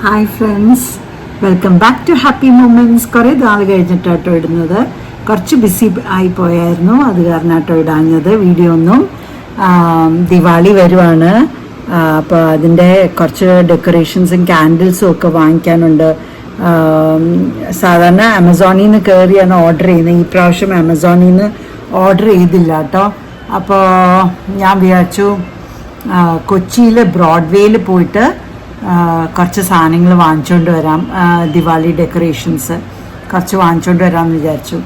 Hi friends, welcome back to happy moments. കുറേ നാൾ കഴിഞ്ഞിട്ടാട്ടോ ഇടുന്നത്. കുറച്ച് ബിസി ആയി പോയായിരുന്നു, അത് കാരണമാട്ടോ ഇടാഞ്ഞത് വീഡിയോ ഒന്നും. ദിവാലി വരുവാണ്, അപ്പോൾ അതിൻ്റെ കുറച്ച് ഡെക്കറേഷൻസും ക്യാൻഡിൽസും ഒക്കെ വാങ്ങിക്കാനുണ്ട്. സാധാരണ ആമസോണിൽ നിന്ന് കയറിയാണ് ഓർഡർ ചെയ്യുന്നത്. ഈ പ്രാവശ്യം ആമസോണിൽ നിന്ന് ഓർഡർ ചെയ്തില്ല കേട്ടോ. അപ്പോൾ ഞാൻ വിചാരിച്ചു കൊച്ചിയിൽ ബ്രോഡ്വേയിൽ പോയിട്ട് കുറച്ച് സാധനങ്ങൾ വാങ്ങിച്ചുകൊണ്ട് വരാം. ദിവാലി ഡെക്കറേഷൻസ് കുറച്ച് വാങ്ങിച്ചുകൊണ്ട് വരാമെന്ന് വിചാരിച്ചു.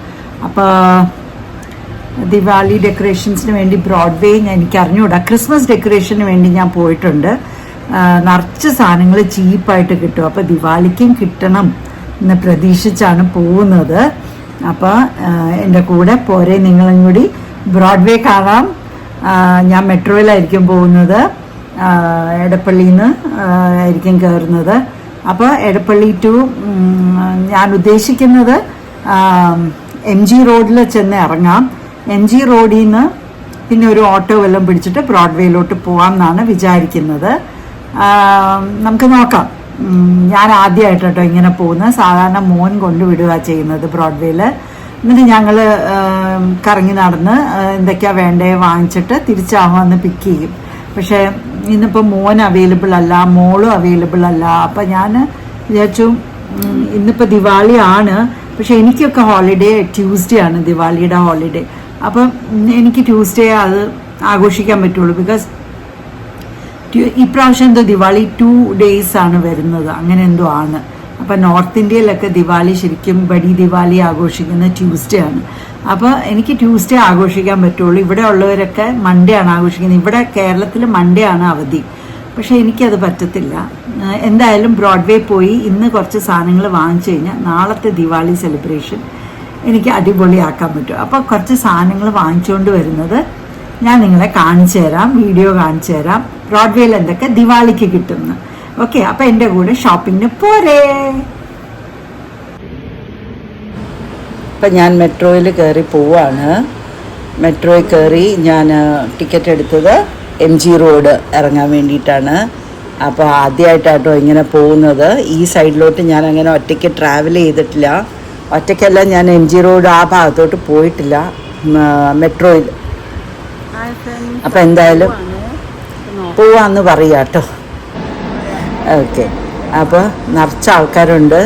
അപ്പോൾ ദിവാലി ഡെക്കറേഷൻസിന് വേണ്ടി ബ്രോഡ്വേ എനിക്ക് അറിഞ്ഞുകൂടാ. ക്രിസ്മസ് ഡെക്കറേഷന് വേണ്ടി ഞാൻ പോയിട്ടുണ്ട്. നിറച്ച് സാധനങ്ങൾ ചീപ്പായിട്ട് കിട്ടും. അപ്പോൾ ദിവാലിക്കും കിട്ടണം എന്ന് പ്രതീക്ഷിച്ചാണ് പോകുന്നത്. അപ്പോൾ എൻ്റെ കൂടെ പോരെ, നിങ്ങളും കൂടി ബ്രോഡ്വേ കാണാം. ഞാൻ മെട്രോയിലായിരിക്കും പോകുന്നത്, എടപ്പള്ളിയിൽ നിന്ന് ആയിരിക്കും കയറുന്നത്. അപ്പോൾ എടപ്പള്ളി ടു ഞാൻ ഉദ്ദേശിക്കുന്നത് MG റോഡിൽ ചെന്ന് ഇറങ്ങാം. MG റോഡിൽ നിന്ന് പിന്നെ ഒരു ഓട്ടോ വല്ലതും പിടിച്ചിട്ട് ബ്രോഡ്വേയിലോട്ട് പോകാം എന്നാണ് വിചാരിക്കുന്നത്. നമുക്ക് നോക്കാം. ഞാൻ ആദ്യമായിട്ട് കേട്ടോ ഇങ്ങനെ പോകുന്നത്. സാധാരണ മോൻ കൊണ്ടുവിടുക ചെയ്യുന്നത് ബ്രോഡ്വേയിൽ. എന്നിട്ട് ഞങ്ങൾ കറങ്ങി നടന്ന് എന്തൊക്കെയാണ് വേണ്ടേ വാങ്ങിച്ചിട്ട് തിരിച്ചാകുമ്പോൾ വന്ന് പിക്ക് ചെയ്യും. പക്ഷേ ഇന്നിപ്പോൾ മോൻ അവൈലബിൾ അല്ല, മോളും അവൈലബിൾ അല്ല. അപ്പം ഞാൻ വിചാരിച്ചു ഇന്നിപ്പോൾ ദിവാലി ആണ്, പക്ഷെ എനിക്കൊക്കെ ഹോളിഡേ ട്യൂസ്ഡേ ആണ്, ദിവാലിയുടെ ഹോളിഡേ. അപ്പം എനിക്ക് ട്യൂസ്ഡേ അത് ആഘോഷിക്കാൻ പറ്റുള്ളൂ. ബിക്കോസ് ഇപ്രാവശ്യം എന്തോ ദിവാലി 2 days ആണ് വരുന്നത്, അങ്ങനെ എന്തോ ആണ്. അപ്പം നോർത്ത് ഇന്ത്യയിലൊക്കെ ദിവാലി ശരിക്കും ബഡി ദിവാലി ആഘോഷിക്കുന്നത് ട്യൂസ്ഡേ ആണ്. അപ്പോൾ എനിക്ക് ട്യൂസ്ഡേ ആഘോഷിക്കാൻ പറ്റുള്ളൂ. ഇവിടെ ഉള്ളവരൊക്കെ മൺഡേ ആണ് ആഘോഷിക്കുന്നത്. ഇവിടെ കേരളത്തിൽ മൺഡേ ആണ് അവധി. പക്ഷേ എനിക്കത് പറ്റത്തില്ല. എന്തായാലും ബ്രോഡ്വേ പോയി ഇന്ന് കുറച്ച് സാധനങ്ങൾ വാങ്ങിച്ചു കഴിഞ്ഞാൽ നാളത്തെ ദിവാലി സെലിബ്രേഷൻ എനിക്ക് അടിപൊളിയാക്കാൻ പറ്റും. അപ്പോൾ കുറച്ച് സാധനങ്ങൾ വാങ്ങിച്ചുകൊണ്ട് വരുന്നത് ഞാൻ നിങ്ങളെ കാണിച്ചു തരാം, വീഡിയോ കാണിച്ചു തരാം. ബ്രോഡ്വേയിൽ എന്തൊക്കെ ദിവാലിക്ക് കിട്ടുന്നു. ഓക്കെ, അപ്പം എൻ്റെ കൂടെ ഷോപ്പിങ്ങിന് പോരേ. ഇപ്പം ഞാൻ മെട്രോയിൽ കയറി പോവാണ്. മെട്രോയിൽ കയറി ഞാൻ ടിക്കറ്റ് എടുത്തത് MG റോഡ് ഇറങ്ങാൻ വേണ്ടിയിട്ടാണ്. അപ്പോൾ ആദ്യമായിട്ടാട്ടോ ഇങ്ങനെ പോകുന്നത്. ഈ സൈഡിലോട്ട് ഞാൻ അങ്ങനെ ഒറ്റയ്ക്ക് ട്രാവൽ ചെയ്തിട്ടില്ല. ഒറ്റയ്ക്കല്ല, ഞാൻ MG റോഡ് ആ ഭാഗത്തോട്ട് പോയിട്ടില്ല മെട്രോയിൽ. അപ്പം എന്തായാലും പോവാന്ന് പറയാം കേട്ടോ. ഓക്കെ, അപ്പോൾ നിറച്ച ആൾക്കാരുണ്ട്.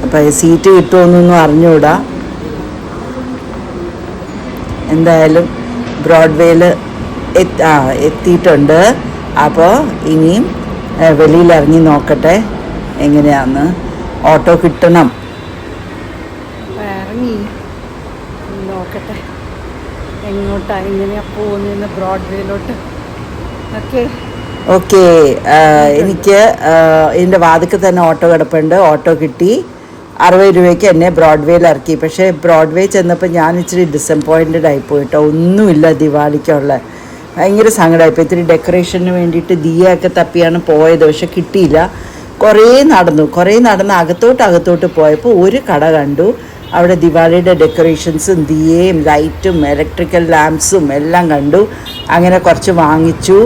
അപ്പോൾ സീറ്റ് കിട്ടുമെന്നൊന്നും അറിഞ്ഞുകൂടാ. എന്തായാലും ബ്രോഡ്വേയിൽ എത്തിയിട്ടുണ്ട്. അപ്പോൾ ഇനിയും വെളിയിലിറങ്ങി നോക്കട്ടെ എങ്ങനെയാന്ന്. ഓട്ടോ കിട്ടണം. ഇറങ്ങി നോക്കട്ടെ എങ്ങോട്ടാണ്, എങ്ങനെയാണ് പോകുന്നതെന്ന് ബ്രോഡ്വേയിലോട്ട്. ഓക്കെ, എനിക്ക് ഇതിൻ്റെ വാതിക്ക് തന്നെ ഓട്ടോ കിടപ്പുണ്ട്. ഓട്ടോ കിട്ടി. 60 രൂപയ്ക്ക് എന്നെ ബ്രോഡ്വേയിൽ ഇറക്കി. പക്ഷേ ബ്രോഡ്വേ ചെന്നപ്പോൾ ഞാൻ ഇച്ചിരി ഡിസപ്പോയിൻറ്റഡ് ആയിപ്പോയിട്ടോ. ഒന്നുമില്ല ദിവാലിക്കുള്ള. ഭയങ്കര സങ്കടമായിപ്പോൾ. ഇത്തിരി ഡെക്കറേഷന് വേണ്ടിയിട്ട് ദിയൊക്കെ തപ്പിയാണ് പോയത്, പക്ഷെ കിട്ടിയില്ല. കുറേ നടന്ന് അകത്തോട്ട് പോയപ്പോൾ ഒരു കട കണ്ടു. അവിടെ ദിവാലിയുടെ ഡെക്കറേഷൻസും ദിയയും ലൈറ്റും ഇലക്ട്രിക്കൽ ലാംപ്സും എല്ലാം കണ്ടു. അങ്ങനെ കുറച്ച് വാങ്ങിച്ചു.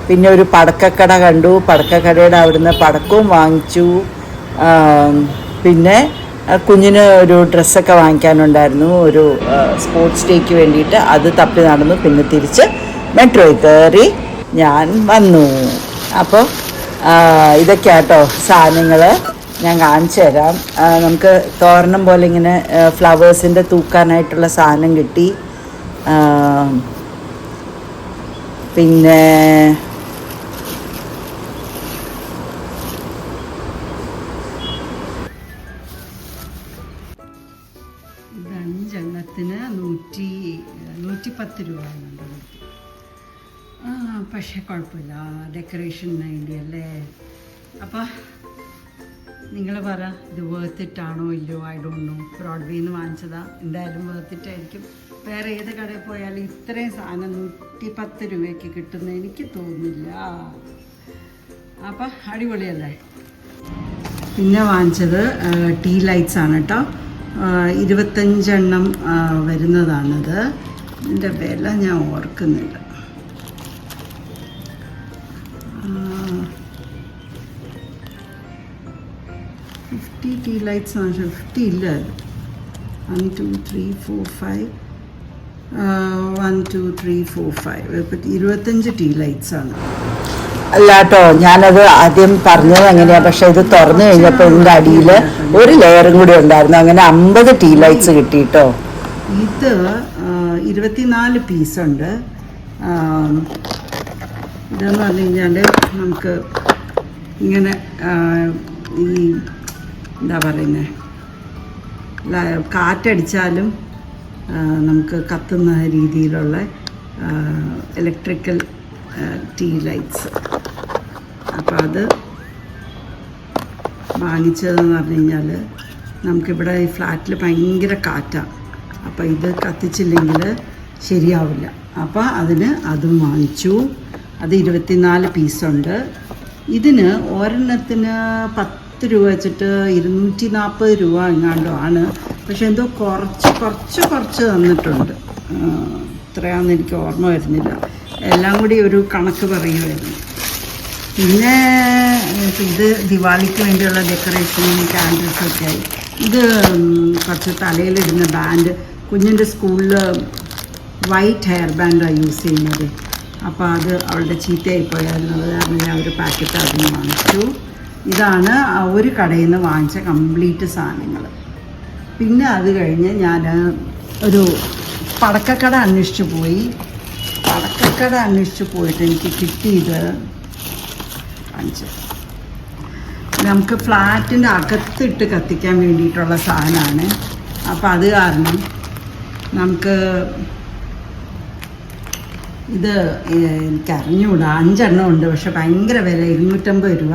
പിന്നെ ഒരു പടക്കക്കട കണ്ടു. പടക്കക്കടയുടെ അവിടുന്ന് പടക്കവും വാങ്ങിച്ചു. പിന്നെ കുഞ്ഞിന് ഒരു ഡ്രസ്സൊക്കെ വാങ്ങിക്കാനുണ്ടായിരുന്നു, ഒരു സ്പോർട്സ് ഡേക്ക് വേണ്ടിയിട്ട്. അത് തപ്പി നടന്നു. പിന്നെ തിരിച്ച് മെട്രോയിൽ കയറി ഞാൻ വന്നു. അപ്പോൾ ഇതൊക്കെയാട്ടോ സാധനങ്ങൾ. ഞാൻ കാണിച്ചു തരാം. നമുക്ക് തോരണം പോലെ ഇങ്ങനെ ഫ്ലവേഴ്സിൻ്റെ തൂക്കാനായിട്ടുള്ള സാധനം കിട്ടി. പിന്നെ ഇത് 5 എണ്ണത്തിന് 110 രൂപ. പക്ഷേ കുഴപ്പമില്ല, ഡെക്കറേഷന് വേണ്ടിയല്ലേ. അപ്പോൾ നിങ്ങൾ പറ, ഇത് വേർത്തിട്ടാണോ ഇല്ലയോ? I don't know. ബ്രോഡ്വേയിൽ നിന്ന് വാങ്ങിച്ചതാ, എന്തായാലും വേർത്തിട്ടായിരിക്കും. വേറെ ഏത് കടയിൽ പോയാലും ഇത്രയും സാധനം 110 രൂപയ്ക്ക് കിട്ടുന്ന എനിക്ക് തോന്നുന്നില്ല. അപ്പം അടിപൊളിയല്ലേ. പിന്നെ വാങ്ങിച്ചത് ടീ ലൈറ്റ്സ് ആണ് കേട്ടോ. 25 എണ്ണം വരുന്നതാണത്. ഇതിൻ്റെ വില ഞാൻ ഓർക്കുന്നില്ല. 50 ടീ ലൈറ്റ്സ് 50 ഇല്ല. 1 2 3 4 5 1 2 3 4 5 ഇപ്പം 25 ടീ ലൈറ്റ്സ് ആണ്. അല്ല കേട്ടോ, ഞാനത് ആദ്യം പറഞ്ഞത് അങ്ങനെയാ, പക്ഷെ ഇത് തുറന്നു കഴിഞ്ഞപ്പോൾ ഇതിൻ്റെ അടിയിൽ ഒരു ലെയറും കൂടി ഉണ്ടായിരുന്നു. അങ്ങനെ 50 ടീ ലൈറ്റ്സ് കിട്ടിട്ടോ. ഇത് 24 പീസുണ്ട്. ഇതെന്ന് പറഞ്ഞു കഴിഞ്ഞാൽ നമുക്ക് ഇങ്ങനെ ഈ എന്താ പറയുന്നത്, കാറ്റടിച്ചാലും നമുക്ക് കത്തുന്ന രീതിയിലുള്ള ഇലക്ട്രിക്കൽ ടീ ലൈറ്റ്സ്. അപ്പോൾ അത് വാങ്ങിച്ചതെന്ന് പറഞ്ഞു കഴിഞ്ഞാൽ നമുക്കിവിടെ ഈ ഫ്ലാറ്റിൽ ഭയങ്കര കാറ്റാണ്. അപ്പോൾ ഇത് കത്തിച്ചില്ലെങ്കിൽ ശരിയാവില്ല. അപ്പോൾ അതിന് അതും വാങ്ങിച്ചു. അത് 24 പീസുണ്ട്. ഇതിന് ഒരെണ്ണത്തിന് 10 രൂപ വെച്ചിട്ട് 240 രൂപ എങ്ങാണ്ടോ ആണ്. പക്ഷെ എന്തോ കുറച്ച് തന്നിട്ടുണ്ട്. എത്രയാണെന്ന് എനിക്ക് ഓർമ്മ വരുന്നില്ല. എല്ലാം കൂടി ഒരു കണക്ക് പറയുമായിരുന്നു. പിന്നെ ഇത് ദിവാലിക്ക് വേണ്ടിയുള്ള ഡെക്കറേഷനും ക്യാൻഡിൽസൊക്കെ ആയി. ഇത് കുറച്ച് തലയിലിടുന്ന ബാൻഡ്, കുഞ്ഞിൻ്റെ സ്കൂളിൽ വൈറ്റ് ഹെയർ ബാൻഡാണ് യൂസ് ചെയ്യുന്നത്. അപ്പോൾ അത് അവളുടെ ചീത്തയായി പോയായിരുന്നു. അത് കാരണം ഞാൻ ഒരു പാക്കറ്റ് അതിന് വാങ്ങിച്ചു. ഇതാണ് ഒരു കടയിൽ നിന്ന് വാങ്ങിച്ച കംപ്ലീറ്റ് സാധനങ്ങൾ. പിന്നെ അത് കഴിഞ്ഞ് ഞാൻ ഒരു പടക്കക്കട അന്വേഷിച്ച് പോയിട്ട് എനിക്ക് കിട്ടിയത് നമുക്ക് ഫ്ലാറ്റിൻ്റെ അകത്തിട്ട് കത്തിക്കാൻ വേണ്ടിയിട്ടുള്ള സാധനമാണ്. അപ്പോൾ അത് കാരണം നമുക്ക് ഇത് എനിക്കറിഞ്ഞൂടാ. 5 എണ്ണം ഉണ്ട്, പക്ഷെ ഭയങ്കര വില, 250 രൂപ.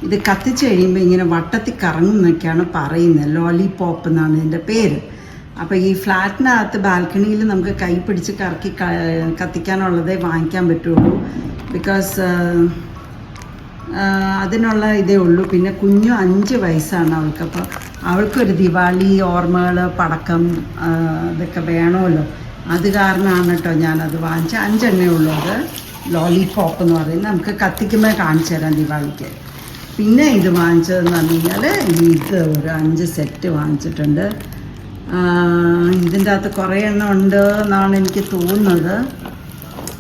ഇത് കത്തിച്ച് കഴിയുമ്പോൾ ഇങ്ങനെ വട്ടത്തിൽ കറങ്ങും എന്നൊക്കെയാണ് പറയുന്നത്. ലോലിപോപ്പ് എന്നാണ് ഇതിൻ്റെ പേര്. അപ്പോൾ ഈ ഫ്ലാറ്റിനകത്ത് ബാൽക്കണിയിൽ നമുക്ക് കൈ പിടിച്ച് കറക്കി കത്തിക്കാനുള്ളതേ വാങ്ങിക്കാൻ പറ്റുള്ളൂ. ബിക്കോസ് അതിനുള്ള ഇതേ ഉള്ളൂ. പിന്നെ കുഞ്ഞു 5 വയസ്സാണ് അവൾക്ക്. അപ്പോൾ അവൾക്കൊരു ദിവാലി ഓർമ്മകൾ, പടക്കം ഇതൊക്കെ വേണമല്ലോ. അത് കാരണമാണ് കേട്ടോ ഞാനത് വാങ്ങിച്ച. 5 എണ്ണേ ഉള്ളൂ. അത് ലോലിപോപ്പ് എന്ന് പറയുന്നത്. നമുക്ക് കത്തിക്കുമ്പോൾ കാണിച്ചു തരാം ദിവാലിക്ക്. പിന്നെ ഇത് വാങ്ങിച്ചതെന്ന് പറഞ്ഞു കഴിഞ്ഞാൽ ഇത് ഒരു 5 സെറ്റ് വാങ്ങിച്ചിട്ടുണ്ട്. ഇതിൻ്റെ അകത്ത് കുറേ എണ്ണം ഉണ്ട് എന്നാണ് എനിക്ക് തോന്നുന്നത്.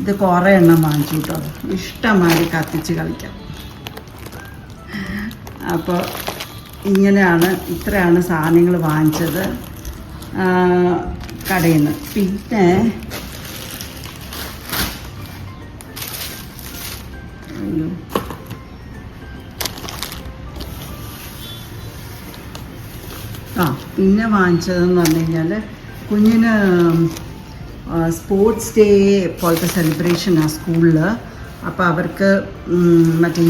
ഇത് കുറേ എണ്ണം വാങ്ങിച്ചു കേട്ടോ. ഇഷ്ടമായി കത്തിച്ച് കളിക്കാം. അപ്പോൾ ഇത്രയാണ് സാധനങ്ങൾ വാങ്ങിച്ചത് കടയിൽ നിന്ന്. പിന്നെ പിന്നെ വാങ്ങിച്ചതെന്ന് പറഞ്ഞു കഴിഞ്ഞാൽ കുഞ്ഞിന് സ്പോർട്സ് ഡേ പോലത്തെ സെലിബ്രേഷനാണ് സ്കൂളിൽ. അപ്പോൾ അവർക്ക് മറ്റേ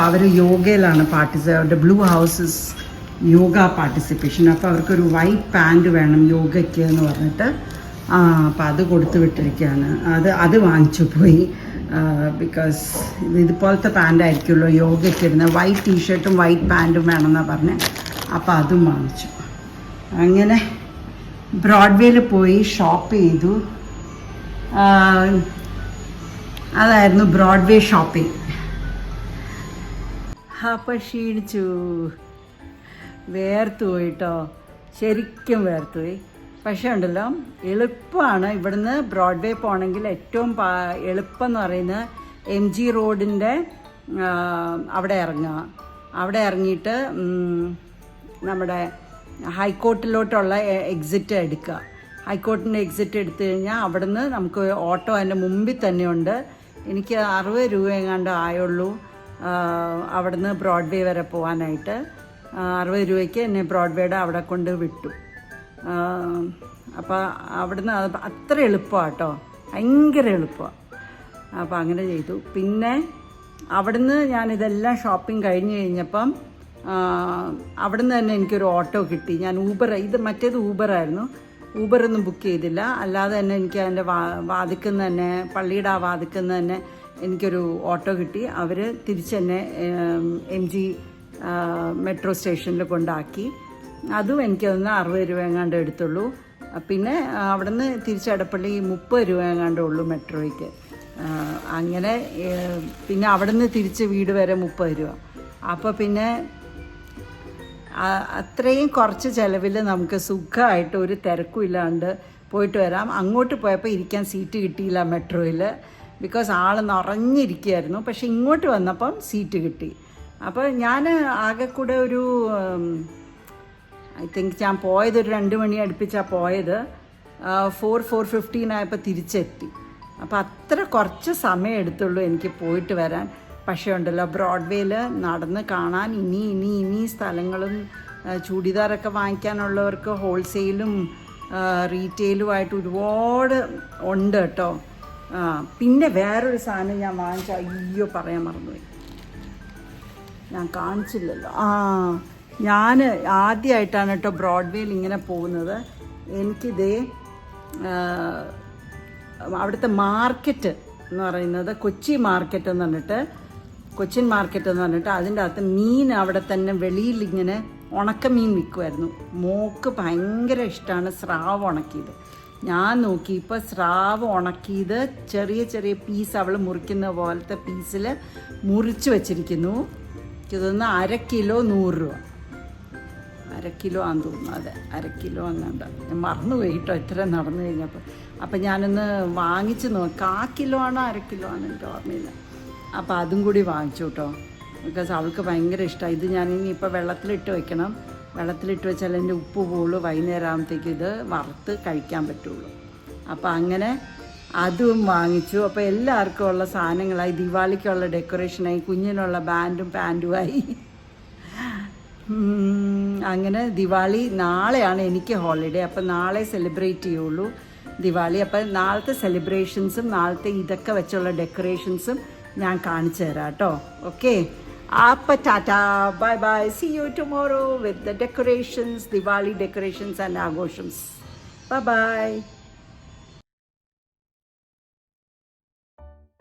അവർ യോഗയിലാണ് അവരുടെ ബ്ലൂ ഹൗസസ് യോഗ പാർട്ടിസിപ്പേഷൻ. അപ്പോൾ അവർക്കൊരു വൈറ്റ് പാൻറ് വേണം യോഗയ്ക്ക് എന്ന് പറഞ്ഞിട്ട്. അപ്പോൾ അത് കൊടുത്തു വിട്ടിരിക്കുകയാണ്. അത് വാങ്ങിച്ചു പോയി. ബിക്കോസ് ഇതുപോലത്തെ പാൻറ്റായിരിക്കുമല്ലോ യോഗയ്ക്ക് ഇടുന്നത്. വൈറ്റ് ടീഷർട്ടും വൈറ്റ് പാൻറ്റും വേണമെന്നാണ് പറഞ്ഞത്. അപ്പോൾ അതും വാങ്ങിച്ചു. അങ്ങനെ ബ്രോഡ്വേയിൽ പോയി ഷോപ്പ് ചെയ്തു. അതായിരുന്നു ബ്രോഡ്വേ ഷോപ്പിംഗ്. അപ്പോൾ ക്ഷീണിച്ചു, വേർത്തു പോയിട്ടോ, ശരിക്കും വേർത്തു പോയി. പക്ഷേ ഉണ്ടല്ലോ, എളുപ്പമാണ്. ഇവിടുന്ന് ബ്രോഡ്വേ പോകണമെങ്കിൽ ഏറ്റവും എളുപ്പം എന്ന് പറയുന്നത് MG റോഡിൻ്റെ അവിടെ ഇറങ്ങുക. അവിടെ ഇറങ്ങിയിട്ട് നമ്മുടെ ഹൈക്കോർട്ടിലോട്ടുള്ള എക്സിറ്റ് എടുക്കുക. ഹൈക്കോർട്ടിൻ്റെ എക്സിറ്റ് എടുത്തു കഴിഞ്ഞാൽ അവിടുന്ന് നമുക്ക് ഓട്ടോ അതിൻ്റെ മുമ്പിൽ തന്നെയുണ്ട്. എനിക്ക് 60 രൂപ എങ്ങാണ്ട് ആയുള്ളൂ അവിടുന്ന് ബ്രോഡ്വേ വരെ പോകാനായിട്ട്. 60 രൂപയ്ക്ക് എന്നെ ബ്രോഡ്വേയുടെ അവിടെ കൊണ്ട് വിട്ടു. അപ്പോൾ അവിടുന്ന് അത്ര എളുപ്പമാണ് കേട്ടോ, ഭയങ്കര എളുപ്പമാണ്. അപ്പോൾ അങ്ങനെ ചെയ്തു. പിന്നെ അവിടുന്ന് ഞാനിതെല്ലാം ഷോപ്പിംഗ് കഴിഞ്ഞ് കഴിഞ്ഞപ്പം അവിടുന്ന് തന്നെ എനിക്കൊരു ഓട്ടോ കിട്ടി. ഞാൻ മറ്റേത് ഊബറായിരുന്നു. ഊബറൊന്നും ബുക്ക് ചെയ്തില്ല. അല്ലാതെ തന്നെ എനിക്ക് അതിൻ്റെ വാതിക്കുന്ന തന്നെ, പള്ളിയുടെ ആ വാതിക്കുന്ന തന്നെ എനിക്കൊരു ഓട്ടോ കിട്ടി. അവർ തിരിച്ചെന്നെ MG മെട്രോ സ്റ്റേഷനിൽ കൊണ്ടാക്കി. അതും എനിക്ക് തോന്നുന്നു 60 രൂപ എങ്ങാണ്ട് എടുത്തുള്ളൂ. പിന്നെ അവിടുന്ന് തിരിച്ച് എടപ്പള്ളി 30 രൂപ എങ്ങാണ്ടേ ഉള്ളൂ മെട്രോയ്ക്ക്. അങ്ങനെ പിന്നെ അവിടുന്ന് തിരിച്ച് വീട് വരെ 30 രൂപ. അപ്പോൾ പിന്നെ അത്രയും കുറച്ച് ചിലവിൽ നമുക്ക് സുഖമായിട്ട് ഒരു തിരക്കും ഇല്ലാണ്ട് പോയിട്ട് വരാം. അങ്ങോട്ട് പോയപ്പോൾ ഇരിക്കാൻ സീറ്റ് കിട്ടിയില്ല മെട്രോയിൽ, ബിക്കോസ് ആൾ നിറഞ്ഞിരിക്കുകയായിരുന്നു. പക്ഷെ ഇങ്ങോട്ട് വന്നപ്പം സീറ്റ് കിട്ടി. അപ്പോൾ ഞാൻ ആകെ കൂടെ ഒരു ഐ തിങ്ക് ഞാൻ പോയത് ഒരു 2 മണി അടുപ്പിച്ചാണ് പോയത്. 4:15 ആയപ്പോൾ തിരിച്ചെത്തി. അപ്പോൾ അത്ര കുറച്ച് സമയം എടുത്തുള്ളൂ എനിക്ക് പോയിട്ട് വരാൻ. പക്ഷേ ഉണ്ടല്ലോ, ബ്രോഡ്വേയിൽ നടന്ന് കാണാൻ ഇനി സ്ഥലങ്ങളും ചൂടിദാറൊക്കെ വാങ്ങിക്കാനുള്ളവർക്ക് ഹോൾസെയിലും റീറ്റെയിലുമായിട്ട് ഒരുപാട് ഉണ്ട് കേട്ടോ. പിന്നെ വേറൊരു സാധനം ഞാൻ വാങ്ങിച്ച, അയ്യോ പറയാൻ മറന്നുപോയി, ഞാൻ കാണിച്ചില്ലല്ലോ. ഞാൻ ആദ്യമായിട്ടാണ് കേട്ടോ ബ്രോഡ്വേയിൽ ഇങ്ങനെ പോകുന്നത്. എനിക്കിതേ അവിടുത്തെ മാർക്കറ്റ് എന്ന് പറയുന്നത് കൊച്ചിൻ മാർക്കറ്റ് എന്ന് പറഞ്ഞിട്ട് അതിൻ്റെ അകത്ത് മീൻ അവിടെ തന്നെ വെളിയിൽ ഇങ്ങനെ ഉണക്കമീൻ വിൽക്കുമായിരുന്നു. മോക്ക് ഭയങ്കര ഇഷ്ടമാണ് സ്രാവ് ഉണക്കിയത്. ഞാൻ നോക്കി, ഇപ്പോൾ സ്രാവ് ഉണക്കിയത് ചെറിയ ചെറിയ പീസ് അവൾ മുറിക്കുന്ന പോലത്തെ പീസിൽ മുറിച്ച് വെച്ചിരിക്കുന്നു. ഇതൊന്ന് 1/2 കിലോ 100 രൂപ. 1/2 കിലോ ആണെന്ന് തോന്നുന്നു. അതെ, 1/2 കിലോ അങ്ങാണ്ട്. ഞാൻ മറന്നുപോയി കേട്ടോ ഇത്ര നടന്നു കഴിഞ്ഞപ്പോൾ. അപ്പം ഞാനൊന്ന് വാങ്ങിച്ച് നോക്കി, 1/4 കിലോ ആണോ 1/2 കിലോ ആണോ എനിക്ക് ഓർമ്മയില്ല. അപ്പോൾ അതും കൂടി വാങ്ങിച്ചു കേട്ടോ, ബിക്കോസ് അവൾക്ക് ഭയങ്കര ഇഷ്ടമാണ്. ഇത് ഞാനിനി ഇപ്പോൾ വെള്ളത്തിലിട്ട് വെക്കണം. വെള്ളത്തിലിട്ട് വെച്ചാൽ എൻ്റെ ഉപ്പ് പോളൂ, വൈകുന്നേരം ആകുമ്പോഴത്തേക്ക് ഇത് വറുത്ത് കഴിക്കാൻ പറ്റുള്ളൂ. അപ്പോൾ അങ്ങനെ അതും വാങ്ങിച്ചു. അപ്പോൾ എല്ലാവർക്കും ഉള്ള സാധനങ്ങളായി, ദിവാലിക്കുള്ള ഡെക്കറേഷനായി, കുഞ്ഞിനുള്ള ബാൻഡും പാൻറ്റുമായി. അങ്ങനെ ദിവാലി നാളെയാണ് എനിക്ക് ഹോളിഡേ. അപ്പോൾ നാളെ സെലിബ്രേറ്റ് ചെയ്യുള്ളൂ ദിവാലി. അപ്പോൾ നാളത്തെ സെലിബ്രേഷൻസും നാളത്തെ ഇതൊക്കെ വെച്ചുള്ള ഡെക്കറേഷൻസും ഞാൻ കാണിച്ചു തരാം കേട്ടോ. ഓക്കെ, അപ്പോൾ tata, bye bye, see you tomorrow with the decorations, Diwali decorations and ആഘോഷംസ്. Bye by.